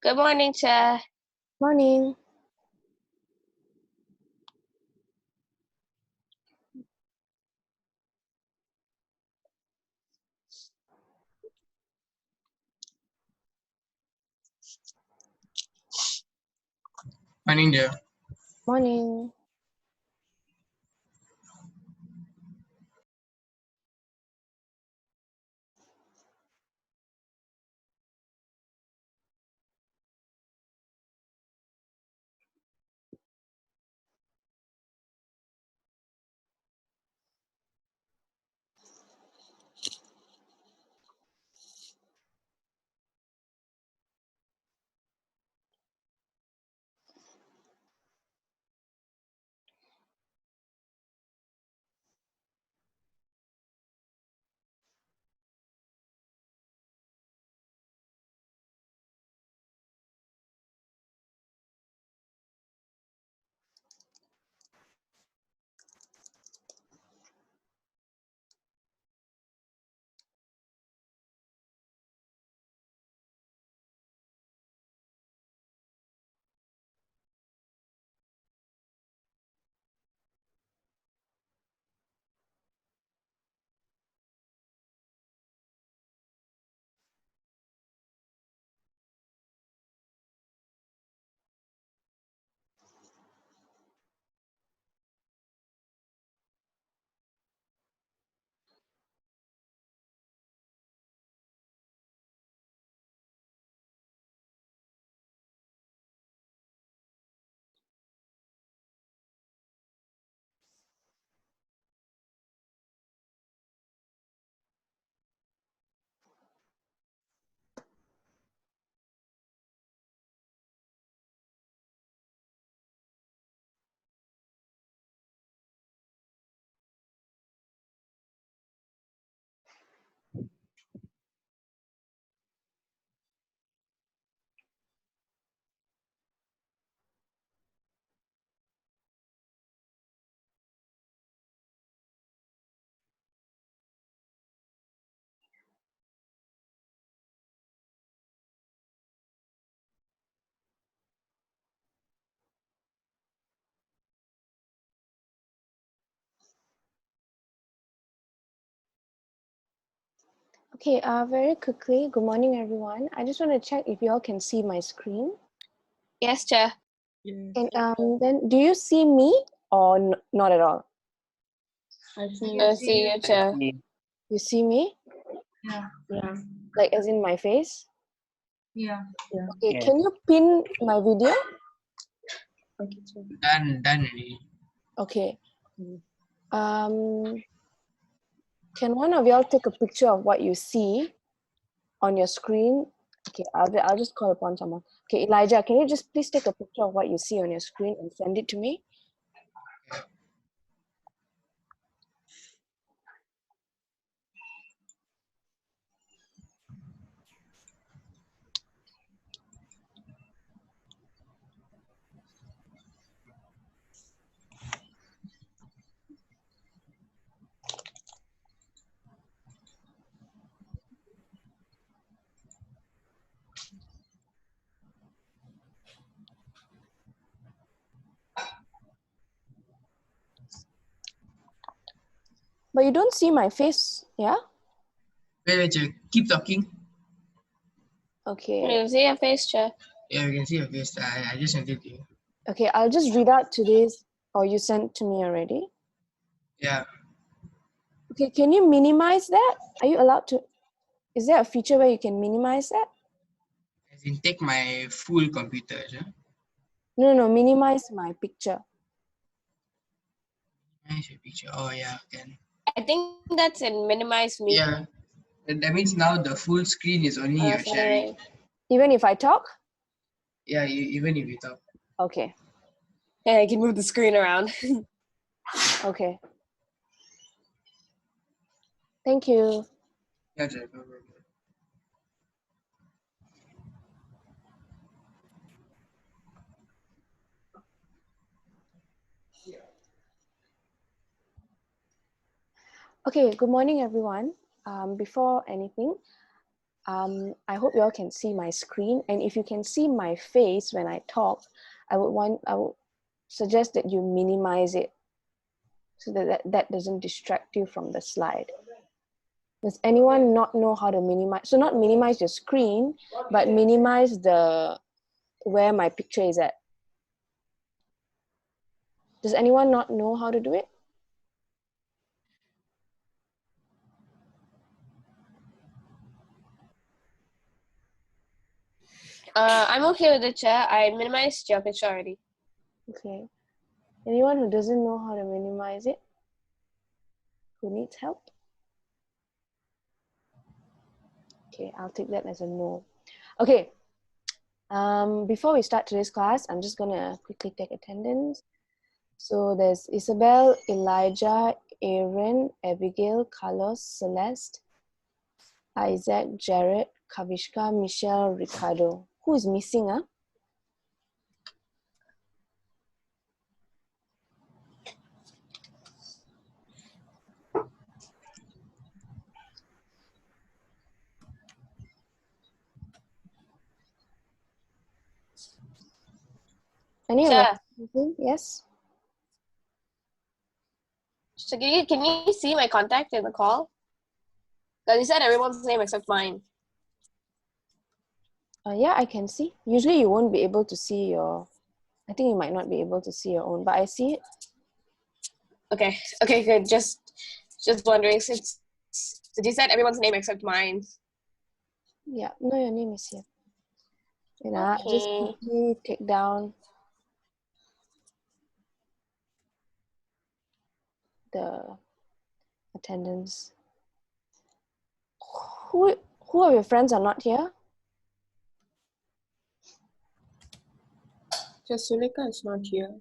Good morning, Chair. Morning. Morning, dear. Morning. Okay, very quickly, good morning, everyone. I just want to check if you all can see my screen. Yes, Chair. And then do you see me or not at all? I see you, Chair. You see me? Yeah. Like as in my face? Yeah. Okay, can you pin my video? Done already. Okay. Can one of y'all take a picture of what you see on your screen? Okay, I'll just call upon someone. Okay, Elijah, can you just please take a picture of what you see on your screen and send it to me? But you don't see my face, yeah? Wait, keep talking. Okay. You see your face, Chair. Yeah, we can see your face. I just sent it to you. Okay, I'll just read out today's, or you sent to me already. Yeah. Okay, can you minimize that? Are you allowed to? Is there a feature where you can minimize that? As in, take my full computer. Yeah? No, minimize my picture. Nice your picture. Oh, yeah, can. I think that's in minimize me. Yeah. That means now the full screen is only your sharing. Even if I talk? Yeah, even if you talk. Okay. Yeah, I can move the screen around. Okay. Thank you. Yeah, Jay, go. Okay, good morning, everyone. Before anything, I hope you all can see my screen, and if you can see my face when I talk, I would suggest that you minimize it so that doesn't distract you from the slide. Does anyone not know how to minimize? So not minimize your screen, but minimize where my picture is at. Does anyone not know how to do it? I'm okay with it, Chair. I minimized your picture already. Okay. Anyone who doesn't know how to minimize it? Who needs help? Okay, I'll take that as a no. Okay. Before we start today's class, I'm just gonna quickly take attendance. So there's Isabel, Elijah, Aaron, Abigail, Carlos, Celeste, Isaac, Jared, Kavishka, Michelle, Ricardo. Who is missing, huh? Any of Chair, us missing? Yes? so can you see my contact in the call? Because you said everyone's name except mine. Yeah, I can see. Usually you won't be able to see your, I think you might not be able to see your own, but I see it. Okay, good. Just wondering, since you said everyone's name except mine. Yeah, no, your name is here. You know, just Okay. quickly take down the attendance. Who of your friends are not here? Just Sulika is not here.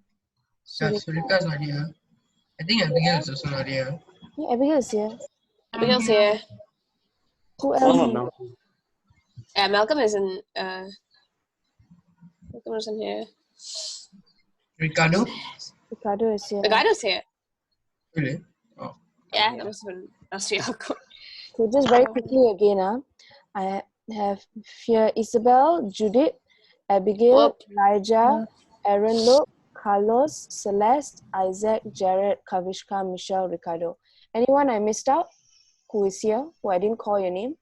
Yeah, Surika. Surika's not here. I think Abigail is also not here. Yeah, Abigail is here. Abigail's here. Who else? Yeah, Malcolm isn't. Malcolm isn't here. Ricardo? Ricardo is here. Ricardo's here. Really? Oh. Yeah, that must have been last year. Okay, just very quickly again. I have here Isabel, Judith, Abigail, Whoop. Elijah, Aaron Luke, Carlos, Celeste, Isaac, Jared, Kavishka, Michelle, Ricardo. Anyone I missed out who is here, who I didn't call your name?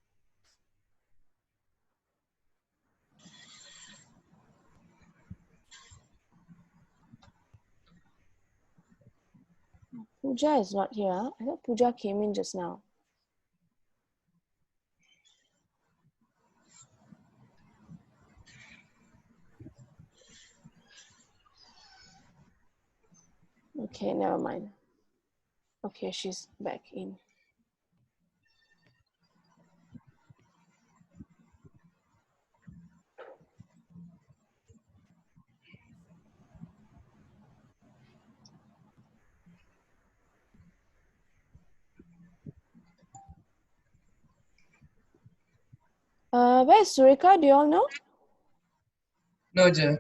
Pooja is not here. Huh? I thought Pooja came in just now. Okay, never mind. Okay, she's back in. Where's Surika? Do you all know? No, Jay.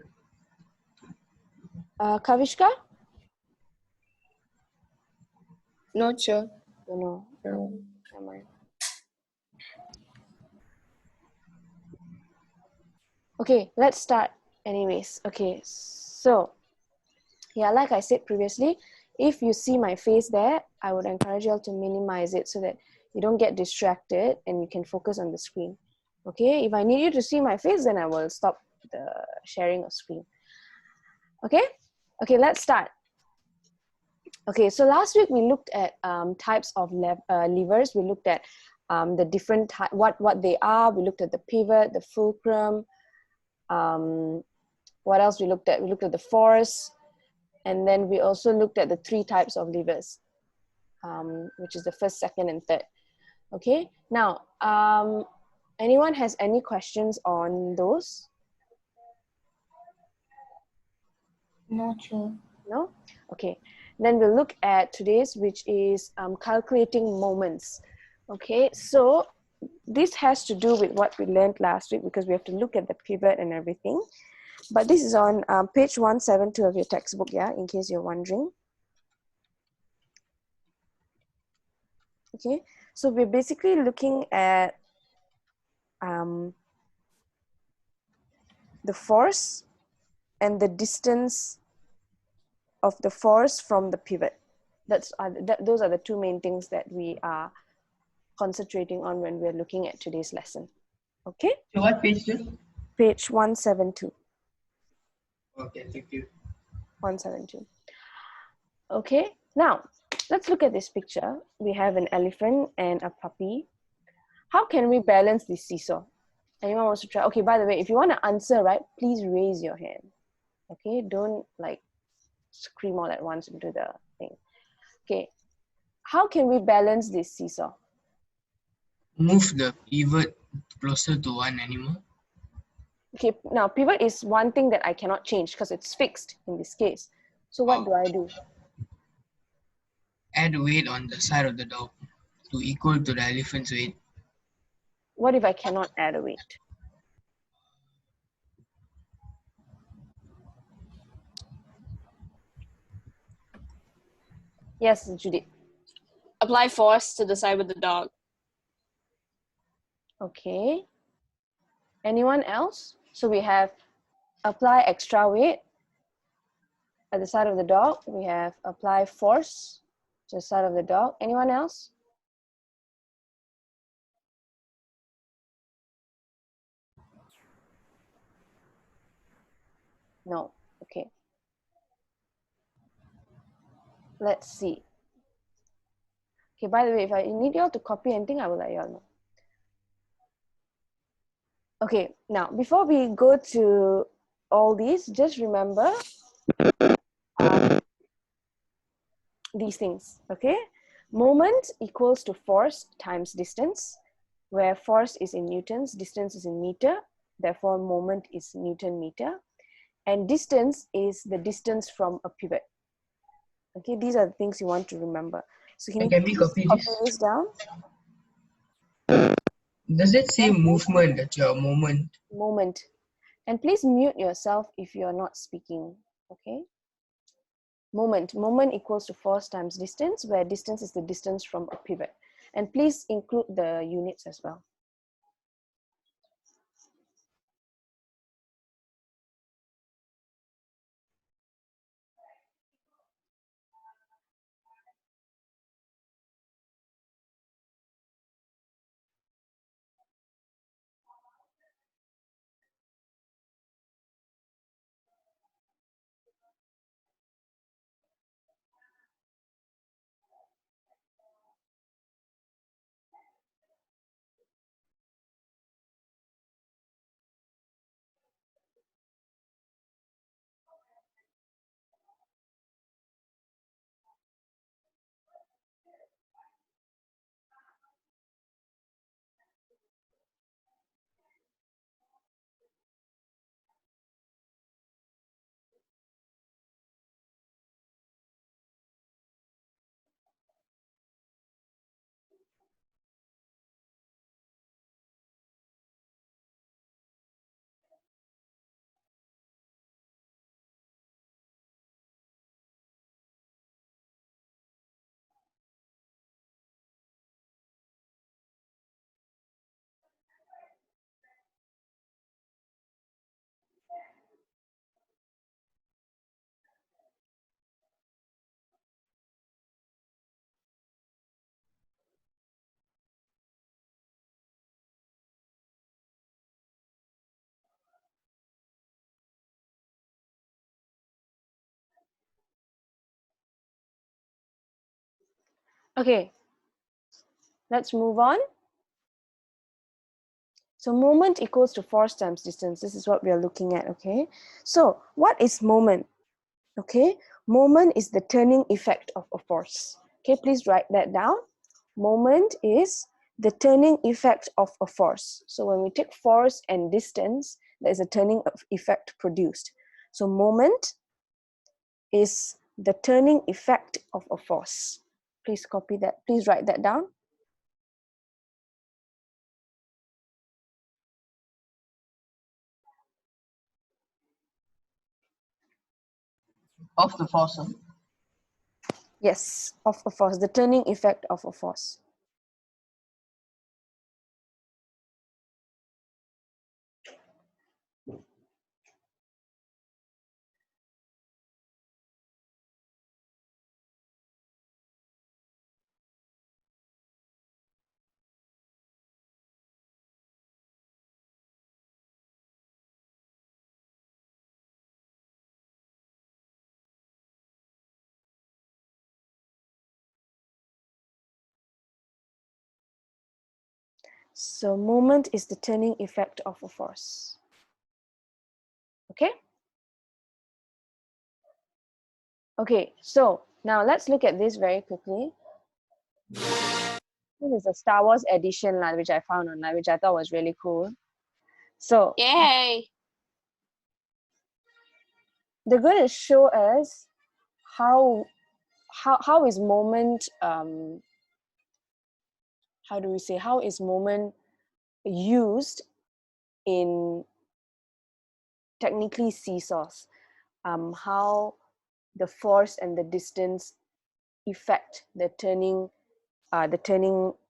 Kavishka? Not sure. No. Never mind. Okay, let's start anyways. Okay, so yeah, like I said previously, if you see my face there, I would encourage you all to minimize it so that you don't get distracted and you can focus on the screen. Okay, if I need you to see my face, then I will stop the sharing of screen. Okay, let's start. Okay, so last week we looked at types of levers. We looked at the different type, what they are. We looked at the pivot, the fulcrum. What else we looked at? We looked at the force, and then we also looked at the 3 types of levers, which is the first, second, and third. Okay, now anyone has any questions on those? Not sure. No? Okay, then we'll look at today's, which is calculating moments. Okay, so this has to do with what we learned last week because we have to look at the pivot and everything. But this is on page 172 of your textbook, yeah, in case you're wondering. Okay, so we're basically looking at the force and the distance of the force from the pivot. Those are the two main things that we are concentrating on when we're looking at today's lesson. Okay? So what page do? Page 172. Okay, thank you. 172. Okay, now let's look at this picture. We have an elephant and a puppy. How can we balance this seesaw? Anyone wants to try? Okay, by the way, if you want to answer, right, please raise your hand. Okay, don't like scream all at once into the thing. Okay, how can we balance this seesaw? Move the pivot closer to one animal. Okay, now pivot is one thing that I cannot change because it's fixed in this case. So what do I do? Add weight on the side of the dog to equal to the elephant's weight. What if I cannot add a weight? Yes, Judith. Apply force to the side with the dog. Okay. Anyone else? So we have apply extra weight at the side of the dog. We have apply force to the side of the dog. Anyone else? No. Okay. Let's see. Okay, by the way, if I need y'all to copy anything, I will let y'all know. Okay, now before we go to all these, just remember these things, okay? Moment equals to force times distance, where force is in newtons, distance is in meter, therefore moment is Newton meter, and distance is the distance from a pivot. Okay, these are the things you want to remember. So Can we copy this? this down? Does it say movement at your moment? Moment. And please mute yourself if you're not speaking, okay? Moment equals to force times distance, where distance is the distance from a pivot. And please include the units as well. Okay, let's move on. So moment equals to force times distance. This is what we are looking at, okay? So what is moment? Okay, moment is the turning effect of a force. Okay, please write that down. Moment is the turning effect of a force. So when we take force and distance, there is a turning effect produced. So moment is the turning effect of a force. Please copy that. Please write that down. Of the force. Yes, of a force, the turning effect of a force. So moment is the turning effect of a force. Okay? Okay, so now let's look at this very quickly. This is a Star Wars edition, which I found online, which I thought was really cool. So Yay! they're going to show us how is moment how do we say, how is moment used in technically seesaws, how the force and the distance affect the turning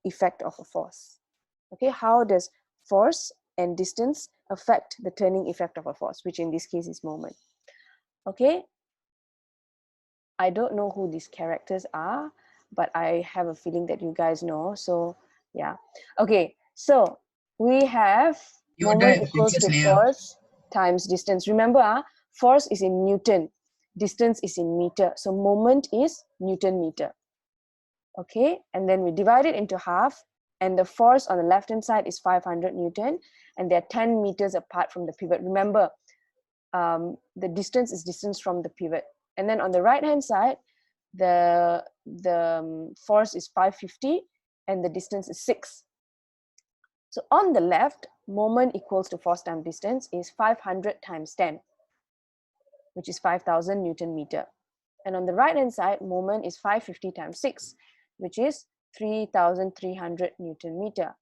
effect of a force. Okay, how does force and distance affect the turning effect of a force, which in this case is moment. Okay, I don't know who these characters are, but I have a feeling that you guys know. So yeah, okay, so we have Yoda moment and equals Princess to Leia. force times distance. Remember, force is in Newton, distance is in meter, so moment is Newton meter. Okay, and then we divide it into half, and the force on the left hand side is 500 Newton, and they're 10 meters apart from the pivot. Remember, the distance is distance from the pivot. And then on the right hand side, the force is 550 and the distance is 6. So on the left, moment equals to force times distance is 500 times 10, which is 5,000 Newton meter. And on the right hand side, moment is 550 times 6, which is 3,300 Newton meter.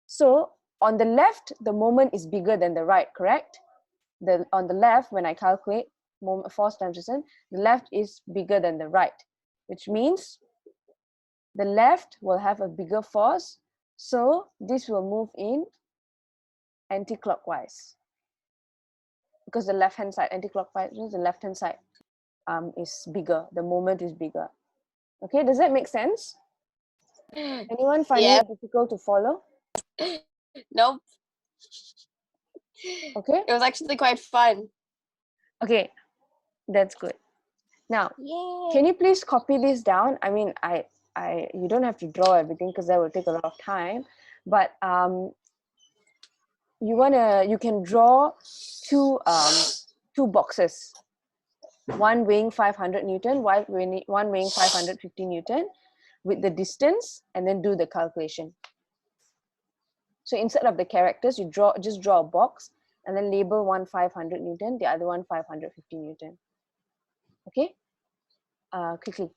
So on the left, the moment is bigger than the right, correct? On the left, when I calculate force times distance, the left is bigger than the right, which means the left will have a bigger force, so this will move in anti-clockwise, because the left hand side anti-clockwise means the left hand side is bigger, the moment is bigger. Okay, does that make sense? Anyone finding Yeah. it difficult to follow? Nope. Okay, It was actually quite fun. okay, that's good. Now, Yay! can you please copy this down? I mean, you don't have to draw everything because that will take a lot of time, but you can draw two boxes, one weighing 500 Newton, one weighing 550 Newton, with the distance, and then do the calculation. So instead of the characters, you just draw a box and then label one 500 Newton, the other one 550 Newton. Okay, quickly.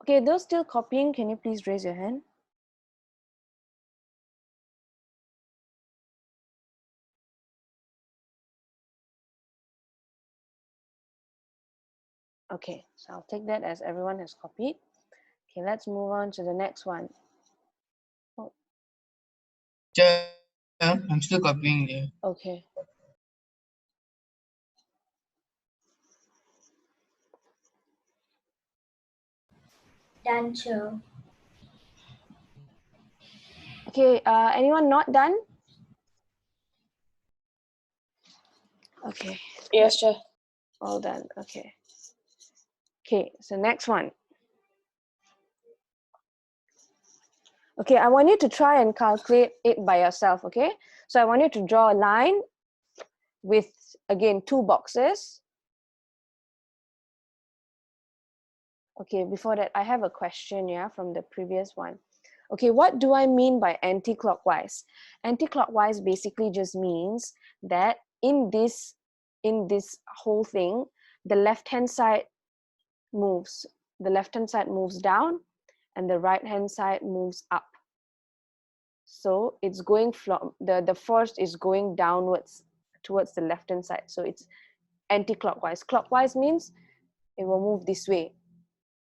Okay, those still copying, can you please raise your hand? Okay, so I'll take that as everyone has copied. Okay, let's move on to the next one. Oh, Teacher, I'm still copying there. okay. Done, sir. Okay, anyone not done? Okay, Yes, sure. all done. Okay. Okay, so next one. Okay, I want you to try and calculate it by yourself, okay? So I want you to draw a line with, again, 2 boxes. Okay, before that, I have a question, yeah, from the previous one. Okay, what do I mean by anti-clockwise? Anti-clockwise basically just means that in this whole thing, the left-hand side moves. The left-hand side moves down and the right-hand side moves up. So it's going from, the first is going downwards towards the left-hand side. So it's anti-clockwise. Clockwise means it will move this way.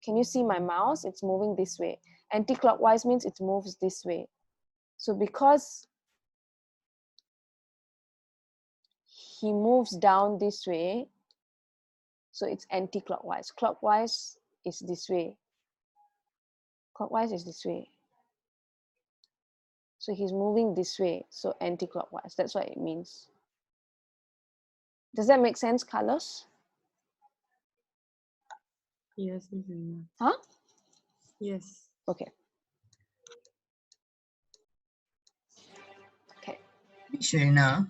Can you see my mouse? It's moving this way. Anti-clockwise means it moves this way. So because he moves down this way, so it's anti-clockwise. Clockwise is this way. Clockwise is this way. So he's moving this way, so anti-clockwise. That's what it means. Does that make sense, Carlos? Yes, Miss Rina. Huh? Yes. Okay. Okay. Shreena,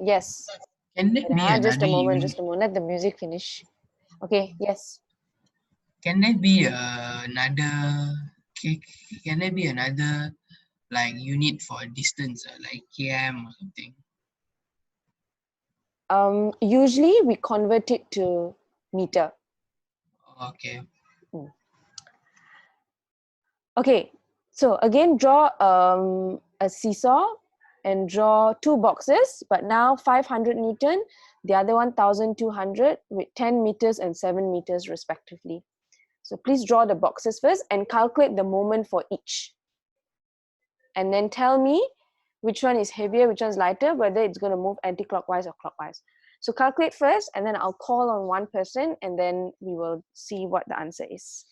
Yes. can there be Just a another moment, unit? just a moment. Let the music finish. Okay, yes. Can there be another? Can there be another like unit for distance, like km or something? Usually we convert it to meter. Okay. Okay, so again, draw a seesaw and draw 2 boxes, but now 500 Newton, the other one 1200 with 10 meters and 7 meters respectively. So please draw the boxes first and calculate the moment for each. And then tell me which one is heavier, which one is lighter, whether it's going to move anti-clockwise or clockwise. So calculate first, and then I'll call on one person, and then we will see what the answer is.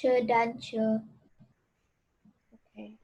dancer. Okay.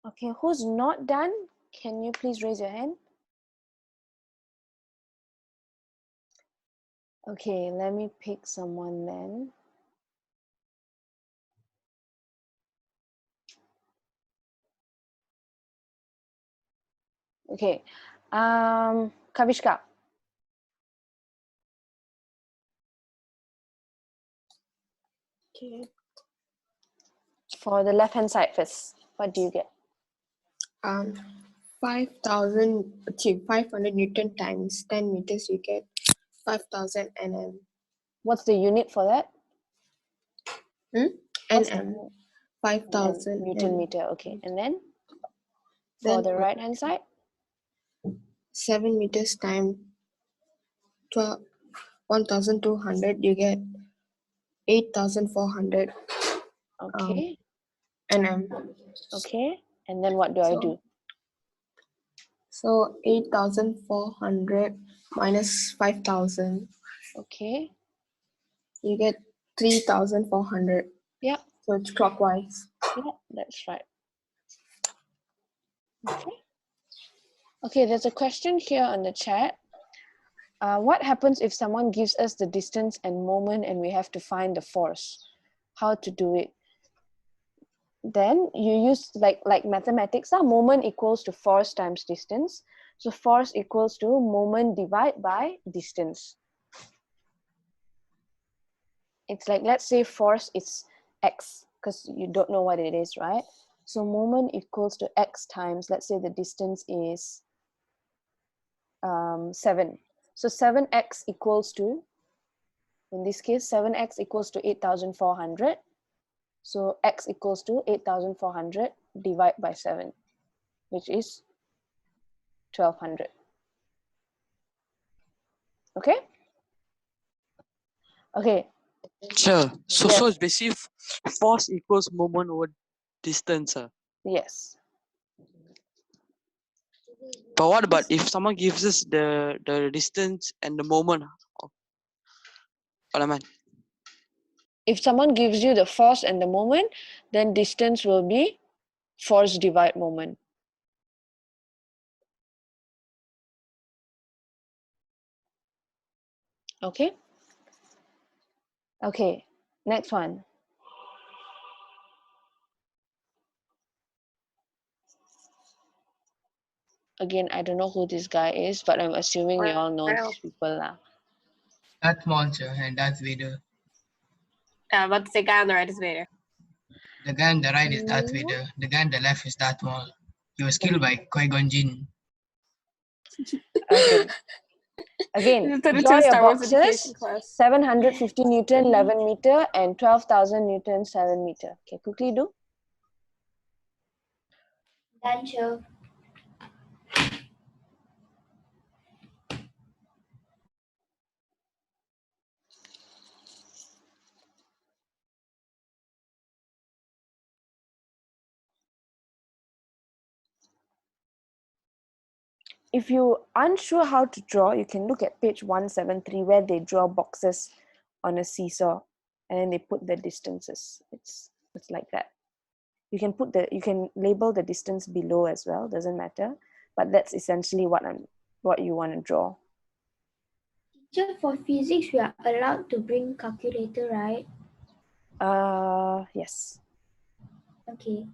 Okay, who's not done? Can you please raise your hand? Okay, let me pick someone then. Okay, Kavishka. Okay. For the left-hand side first, what do you get? 5,000, 500 Newton times 10 meters, you get 5,000 nm. What's the unit for that? What's the nm, unit? 5,000 Newton nm. meter, okay. And then for Then the right-hand side? 7 meters times 1,200, you get 8,400 Okay, nm. okay. And then what do I do? So 8,400 minus 5,000, Okay, you get 3,400. yeah, So it's clockwise. yeah, that's right. Okay. Okay, there's a question here on the chat. What happens if someone gives us the distance and moment and we have to find the force? How to do it? Then you use like mathematics, moment equals to force times distance. So force equals to moment divided by distance. It's like, let's say force is x, because you don't know what it is, right? So moment equals to x times, let's say the distance is 7. So 7x equals to, in this case, 7x equals to 8,400. So x equals to 8,400 divided by 7, which is 1,200. Okay? Okay. Sure. So Yes. so it's basically force equals moment over distance. Yes. But what about if someone gives us the distance and the moment? What am I? If someone gives you the force and the moment, then distance will be force divide moment. Okay? Okay, next one. Again, I don't know who this guy is, but I'm assuming you all know these people now. Darth Maul, sir, and Darth Vader. But the guy on the right is Vader. The guy on the right is Darth Vader. The guy on the left is Darth Maul. He was killed by Qui-Gon Jinn. Okay. Again, draw your boxes, 750 Newton, 11 meter, and 12,000 Newton, 7 meter. Okay, quickly do. Dancer. if you unsure how to draw, you can look at page 173 where they draw boxes on a seesaw and then they put the distances. It's like that. You can label the distance below as well, doesn't matter, but that's essentially what you want to draw. Teacher, for physics, we are allowed to bring calculator, right? Yes. Okay.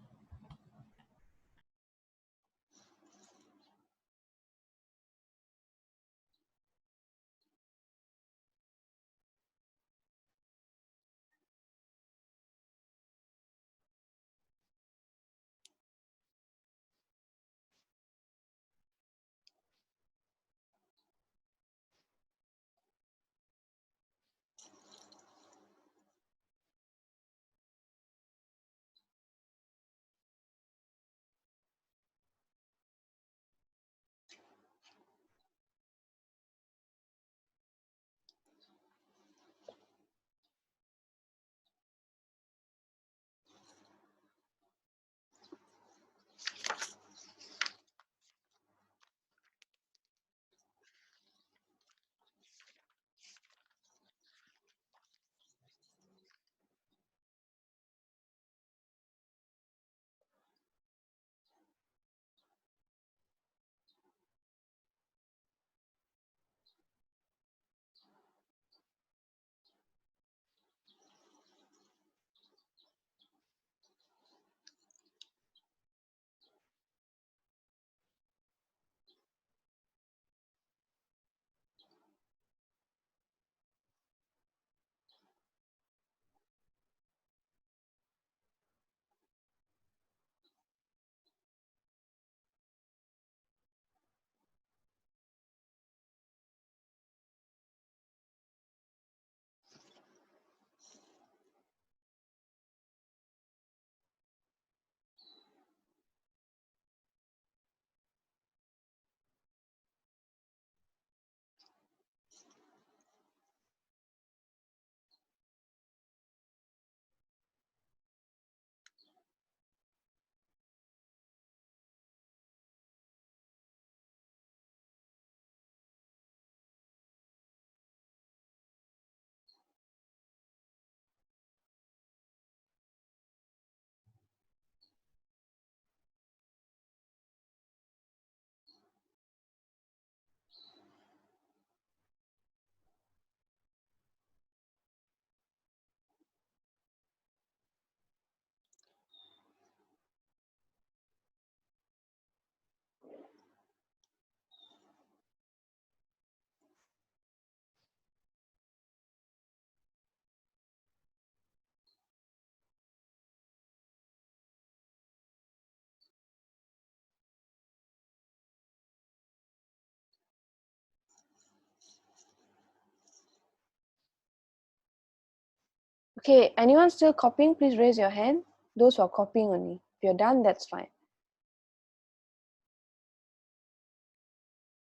Okay, anyone still copying? Please raise your hand. Those who are copying only. If you're done, that's fine.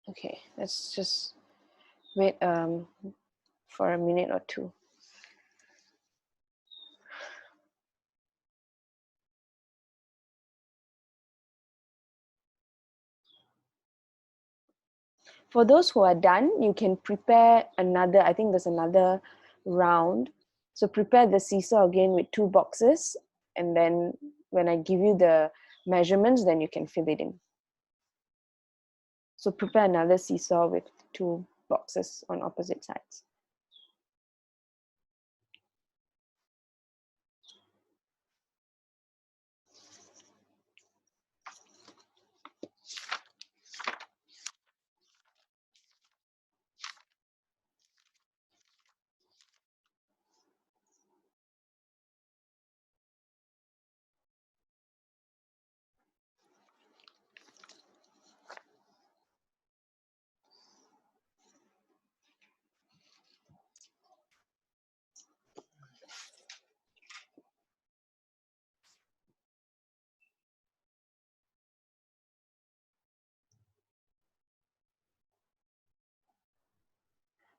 Okay, let's just wait for a minute or two. For those who are done, you can prepare another, I think there's another round. So prepare the seesaw again with 2 boxes, and then when I give you the measurements, then you can fill it in. So prepare another seesaw with 2 boxes on opposite sides.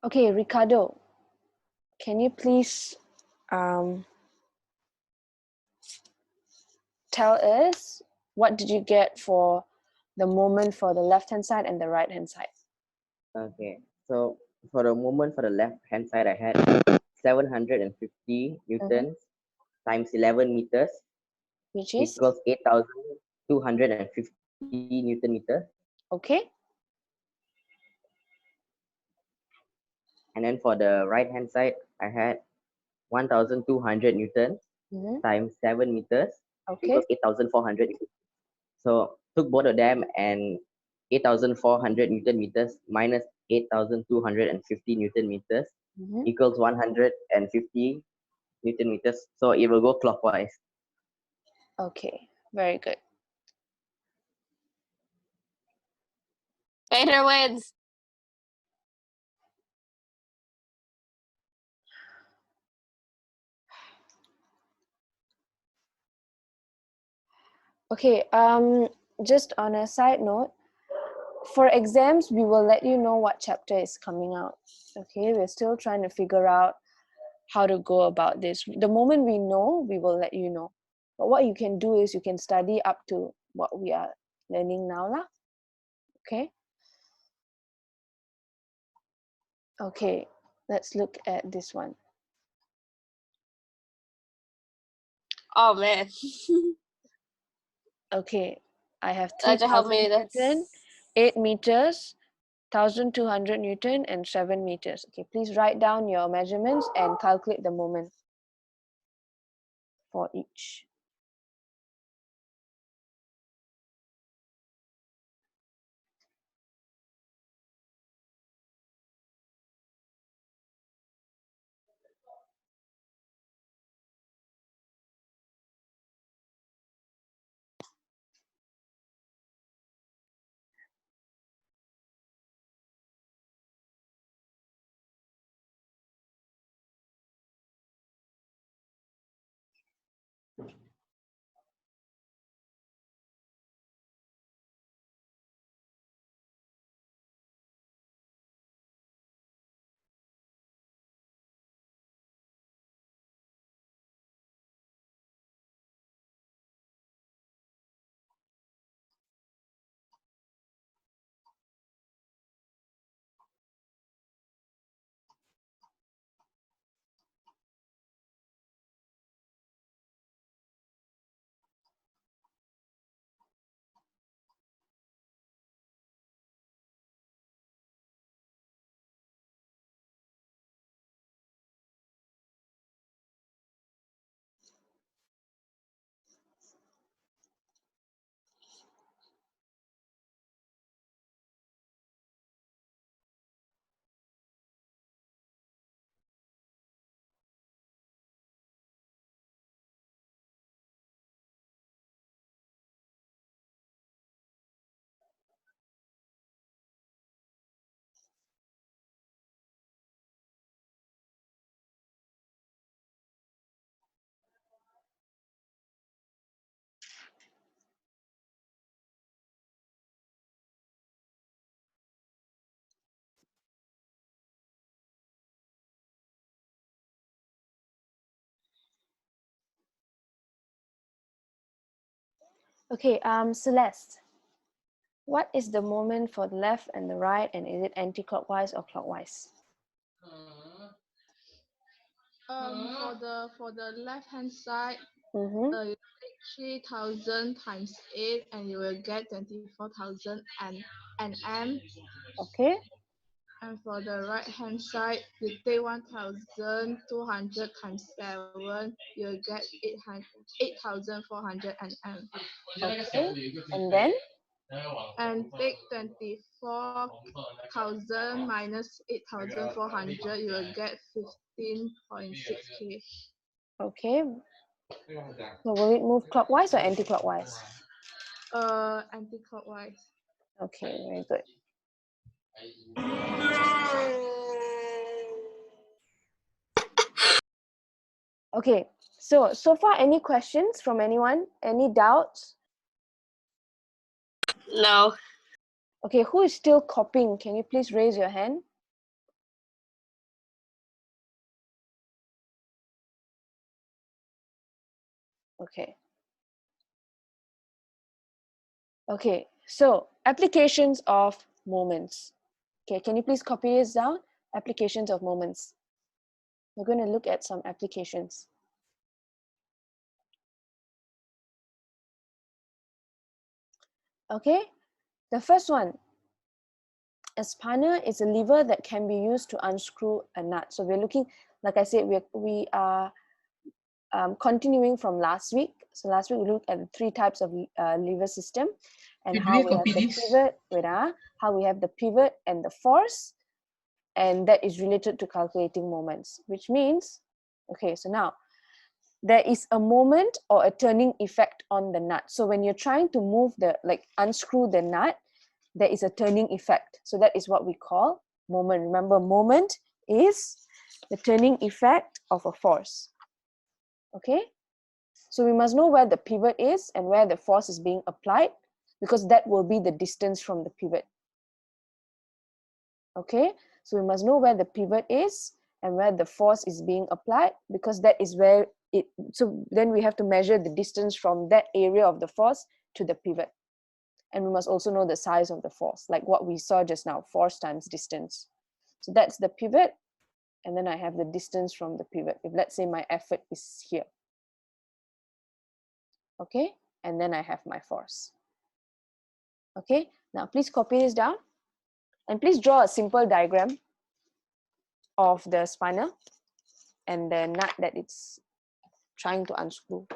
Okay, Ricardo, can you please tell us what did you get for the moment for the left-hand side and the right-hand side. Okay, so for the moment for the left hand side, I had 750 newtons times 11 meters Which is, equals 8,250 Newton meters. okay, And then for the right hand side, I had 1,200 newtons mhm, times 7 meters okay, equals 8,400. So took both of them and 8,400 Newton meters minus 8,250 Newton meters mhm. equals 150 Newton meters. So it will go clockwise. Okay, very good. Vader wins. Okay, just on a side note, for exams, we will let you know what chapter is coming out. Okay, we're still trying to figure out how to go about this. The moment we know, we will let you know. But what you can do is you can study up to what we are learning now, lah. Okay. Okay, let's look at this one. Oh man. Okay, I have Elijah, help 3,000 me. Newton, 8 meters, 1,200 Newton, and 7 meters. Okay, please write down your measurements and calculate the moment for each. Okay, Celeste, what is the moment for the left and the right, and is it anti-clockwise or clockwise? For the left hand side, Mm-hmm. you take 3,000 times 8 and you will get 24,000 nm. Okay. And for the right hand side, you take 1,200 times 7, you'll get 8,400 nm. Okay. And then? And take 24,000 minus 8,400, you will get 15.6 K. Okay. So will it move clockwise or anti-clockwise? Anti-clockwise. Okay, very good. Okay, so far, any questions from anyone? Any doubts? No. Okay, who is still copying? Can you please raise your hand? Okay. Okay, So applications of moments. Okay, can you please copy this down? Applications of moments. We're going to look at some applications. Okay, the first one, a spanner is a lever that can be used to unscrew a nut. So we're looking, like I said, we are continuing from last week. So last week we looked at the 3 types of lever system and Do how we we have copy the this? pivot, how we have the pivot and the force, and that is related to calculating moments, which means, okay, so now there is a moment or a turning effect on the nut. So when you're trying to move unscrew the nut, there is a turning effect. So that is what we call moment. Remember, moment is the turning effect of a force. Okay, so we must know where the pivot is and where the force is being applied, because that will be the distance from the pivot. Okay, so we must know where the pivot is and where the force is being applied, because that is where it, so then we have to measure the distance from that area of the force to the pivot. And we must also know the size of the force, like what we saw just now, force times distance. So that's the pivot, and then I have the distance from the pivot. If let's say my effort is here, okay, and then I have my force. Okay, now please copy this down and please draw a simple diagram of the spanner and the nut that it's trying to unscrew.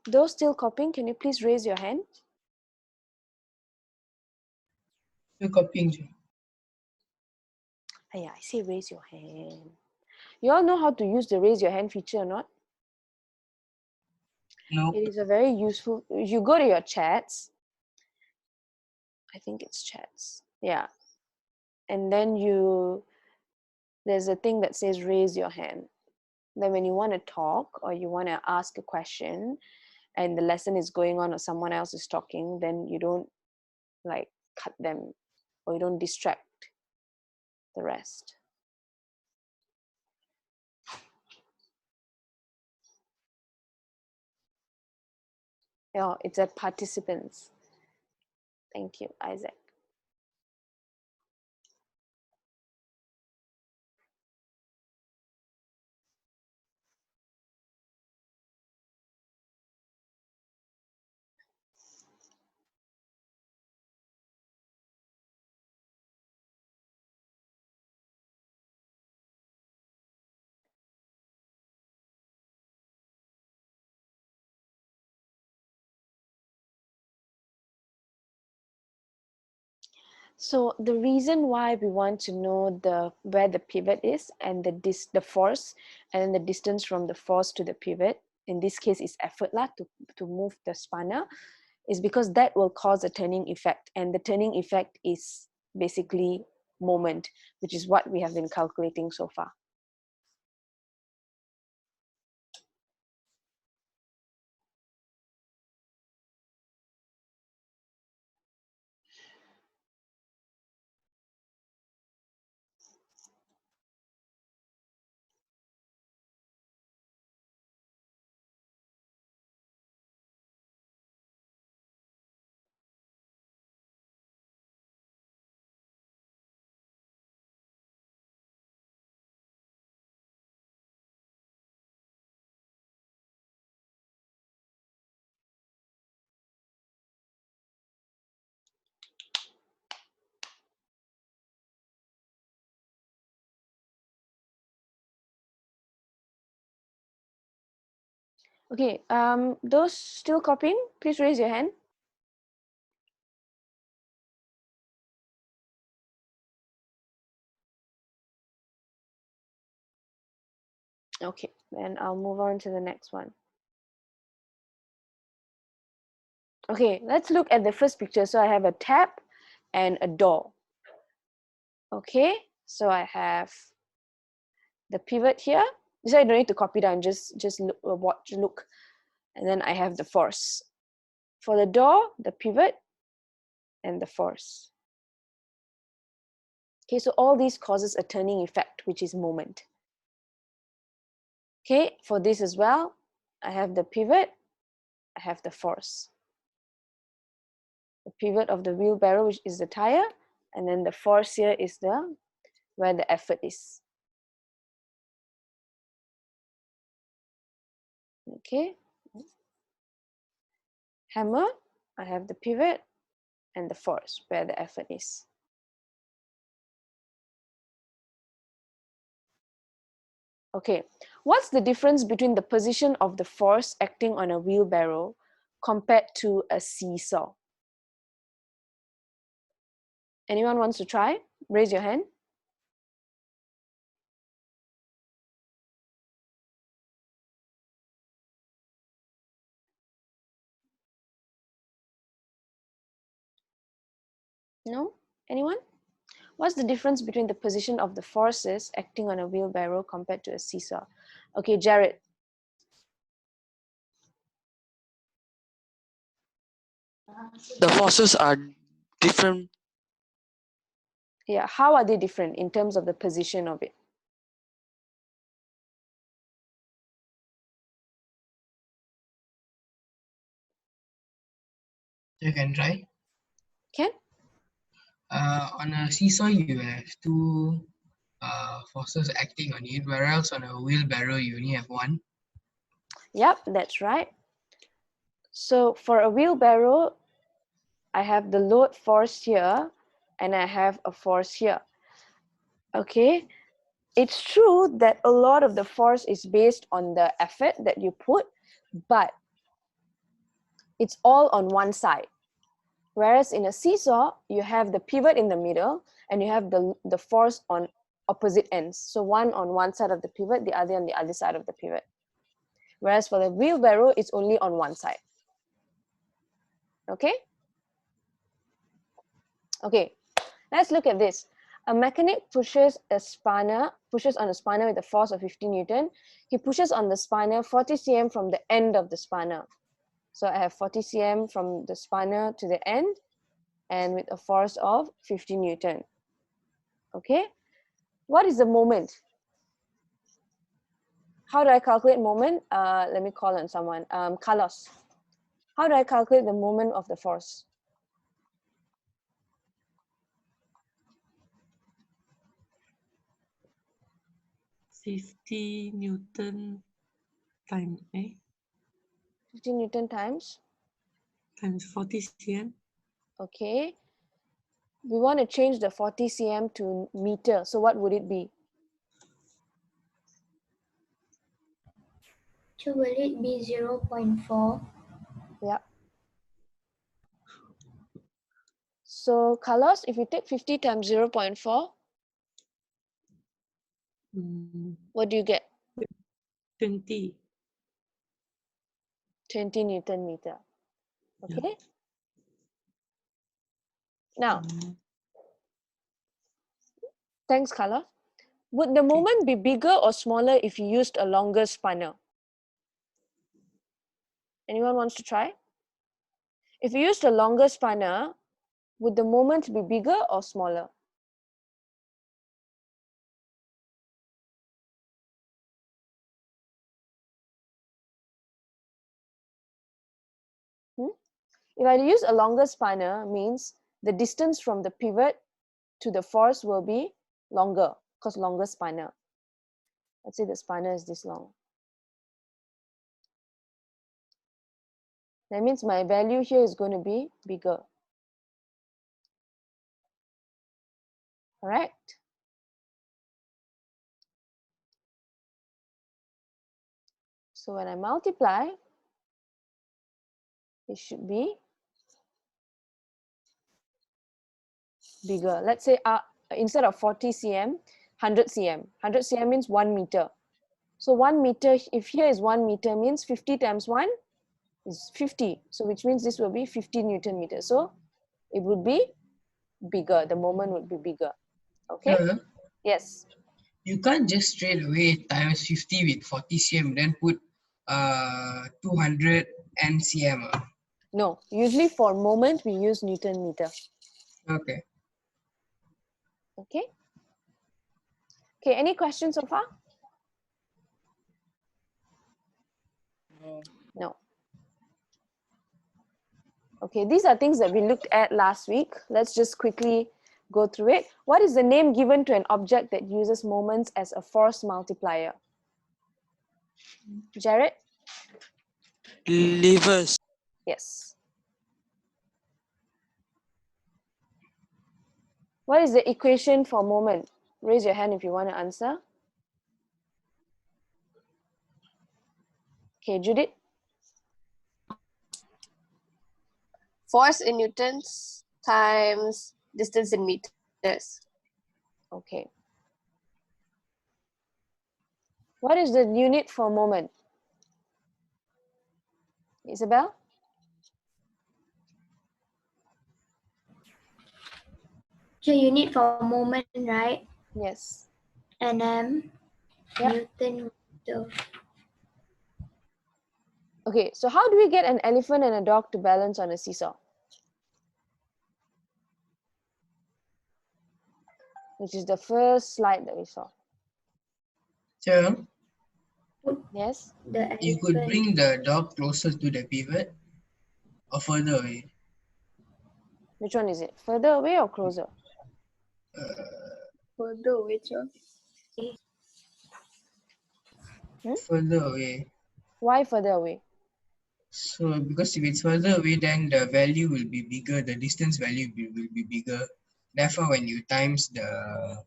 Those still copying, can you please raise your hand? We're copying. Yeah, I say raise your hand. You all know how to use the raise your hand feature or not? No. It is a very useful, if you go to your chats, I think it's chats, yeah. And then there's a thing that says raise your hand. Then when you want to talk or you want to ask a question and the lesson is going on or someone else is talking, then you don't like cut them or you don't distract the rest. Yeah, it's at participants. Thank you, Isaac. So the reason why we want to know where the pivot is and the force and then the distance from the force to the pivot, in this case is effort lah, to move the spanner, is because that will cause a turning effect, and the turning effect is basically moment, which is what we have been calculating so far. Okay, those still copying, please raise your hand. Okay, then I'll move on to the next one. Okay, let's look at the first picture. So I have a tap and a door. Okay, so I have the pivot here. So I don't need to copy down, just look. And then I have the force. For the door, the pivot and the force. Okay, so all these causes a turning effect, which is moment. Okay, for this as well, I have the pivot, I have the force. The pivot of the wheelbarrow, which is the tire, and then the force here is where the effort is. Okay, hammer, I have the pivot and the force, where the effort is. Okay, what's the difference between the position of the force acting on a wheelbarrow compared to a seesaw? Anyone wants to try? Raise your hand. No? Anyone? What's the difference between the position of the forces acting on a wheelbarrow compared to a seesaw? Okay, Jared. The forces are different. Yeah, how are they different in terms of the position of it? You can try. Can? On a seesaw, you have two forces acting on it, whereas on a wheelbarrow, you only have one. Yep, that's right. So for a wheelbarrow, I have the load force here and I have a force here. Okay, it's true that a lot of the force is based on the effort that you put, but it's all on one side. Whereas in a seesaw, you have the pivot in the middle and you have the force on opposite ends. So one on one side of the pivot, the other on the other side of the pivot. Whereas for the wheelbarrow, it's only on one side. Okay? Okay, let's look at this. A mechanic pushes on a spanner with a force of 50 Newton. He pushes on the spanner 40 cm from the end of the spanner. So I have 40 cm from the spanner to the end and with a force of 50 Newton. Okay, what is the moment? How do I calculate moment? Let me call on someone. Carlos, how do I calculate the moment of the force? $50 Newton times 50 Newton times 40 cm. Okay, we want to change the 40 cm to meter. So what would it be? So will it be 0.4? Yeah. So Carlos, if you take 50 times 0.4, what do you get? 20. 20 Newton meter. Yeah. Okay. Now, thanks, Carlos. Would the moment be bigger or smaller if you used a longer spanner? Anyone wants to try? If you used a longer spanner, would the moment be bigger or smaller? If I use a longer spanner, means the distance from the pivot to the force will be longer, because longer spanner. Let's say the spanner is this long. That means my value here is going to be bigger. Correct? So when I multiply, it should be bigger. Let's say instead of 40 cm, 100 cm. 100 cm means 1 meter. So 1 meter, if here is 1 meter, means 50 times 1 is 50. So which means this will be 50 Newton meters. So it would be bigger. The moment would be bigger. Okay? Yes. You can't just straight away times 50 with 40 cm, then put 200 cm. No. Usually for moment, we use Newton meter. Okay. Okay? Okay, any questions so far? No. Okay, these are things that we looked at last week. Let's just quickly go through it. What is the name given to an object that uses moments as a force multiplier? Jared? Levers. Yes. What is the equation for moment? Raise your hand if you want to answer. Okay, Judith? Force in newtons times distance in meters. Okay. What is the unit for moment? Isabel? So unit for moment, right? Yes. Nm, Yep. Newton meter. Okay, so how do we get an elephant and a dog to balance on a seesaw? Which is the first slide that we saw. So Yes? The you could elephant. bring the dog closer to the pivot or further away. Which one is it? Further away or closer? Further away, sir. Further away. Why further away? So because if it's further away, then the value will be bigger. The distance value will be bigger. Therefore, when you times the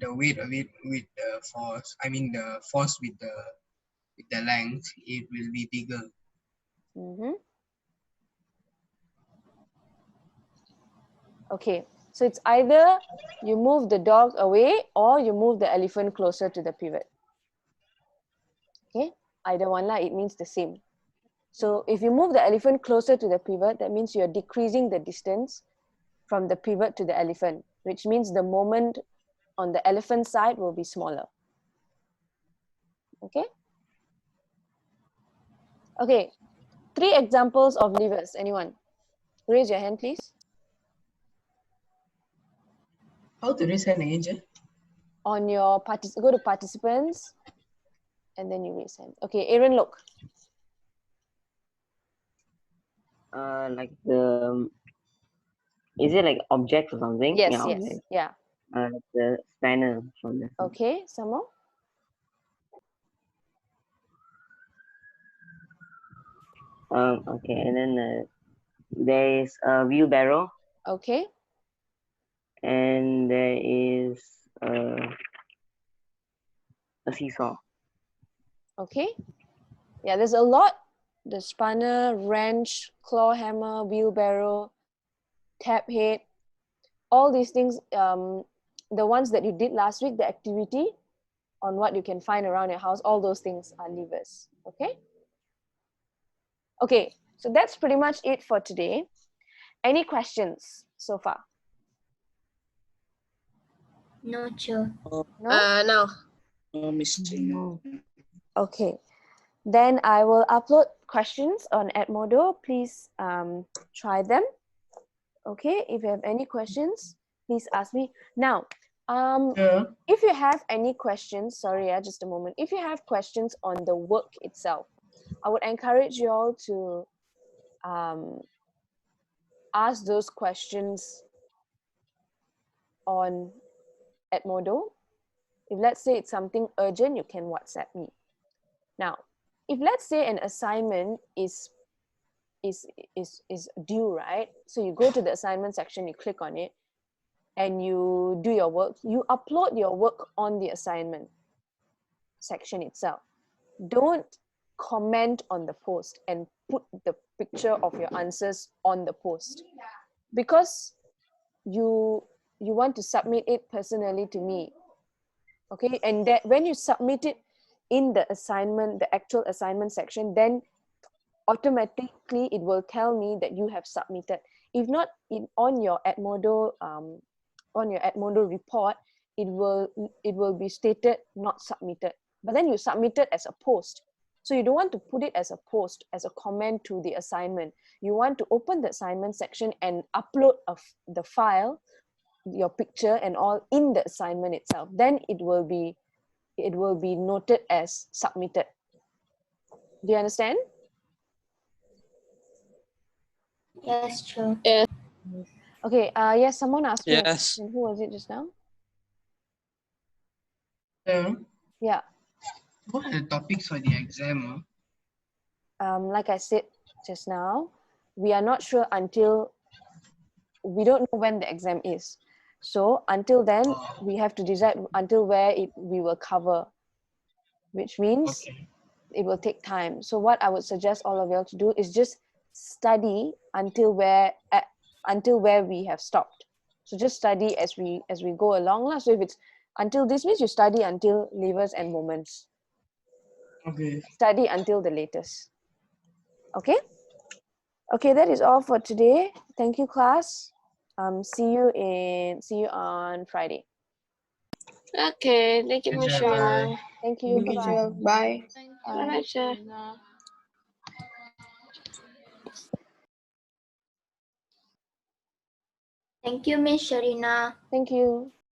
weight of it with the force, I mean the force with the length, it will be bigger. Okay, so it's either you move the dog away or you move the elephant closer to the pivot. Okay, either one lah, it means the same. So if you move the elephant closer to the pivot, that means you're decreasing the distance from the pivot to the elephant, which means the moment on the elephant side will be smaller. Okay? Okay, 3 examples of levers. Anyone? Raise your hand, please. How to raise hand again, Jay? On your go to participants, and then you raise hand. Okay, Aaron, look. Like the, is it like objects or something? Yes, Yeah, yes, objects. yeah. Like the spanner from the. Okay, some more. Okay, and then there is a wheelbarrow, Okay, and there is a seesaw. okay. Yeah, there's a lot. The spanner, wrench, claw hammer, wheelbarrow. tab head, all these things, the ones that you did last week, the activity on what you can find around your house, all those things are levers, okay? Okay, so that's pretty much it for today. Any questions so far? No, sure. No? No. No, Miss. No. Okay, then I will upload questions on Edmodo. Please try them. Okay, if you have any questions, please ask me. Now, Yeah. if you have any questions, sorry, just a moment. If you have questions on the work itself, I would encourage you all to ask those questions on Edmodo. If let's say it's something urgent, you can WhatsApp me. Now, if let's say an assignment is due, right? So you go to the assignment section, you click on it, and you do your work. You upload your work on the assignment section itself. Don't comment on the post and put the picture of your answers on the post, because you want to submit it personally to me. Okay, and that when you submit it in the assignment, the actual assignment section, then automatically it will tell me that you have submitted. If not, on your Edmodo report, it will be stated not submitted. But then you submit it as a post. So you don't want to put it as a post, as a comment to the assignment. You want to open the assignment section and upload the file, your picture and all, in the assignment itself. Then it will be noted as submitted. Do you understand? Yes, sure. Okay, yes, someone asked me a Yes. question. Who was it just now? Yeah. Yeah, What are the topics for the exam? like I said just now, we are not sure until, we don't know when the exam is. So until then, we have to decide until where we will cover, which means Okay. it will take time. So what I would suggest all of y'all to do is just study until where we have stopped. So just study as we go along. So if it's until this, means you study until levers and moments. Okay. Study until the latest. Okay? Okay, that is all for today. Thank you, class. See you on Friday. Okay, thank you, Miss Bye. Sharina. Thank you. Bye. Bye-bye. Bye. Bye, Bye. Miss Shar. Thank you, Miss Sharina. Thank you.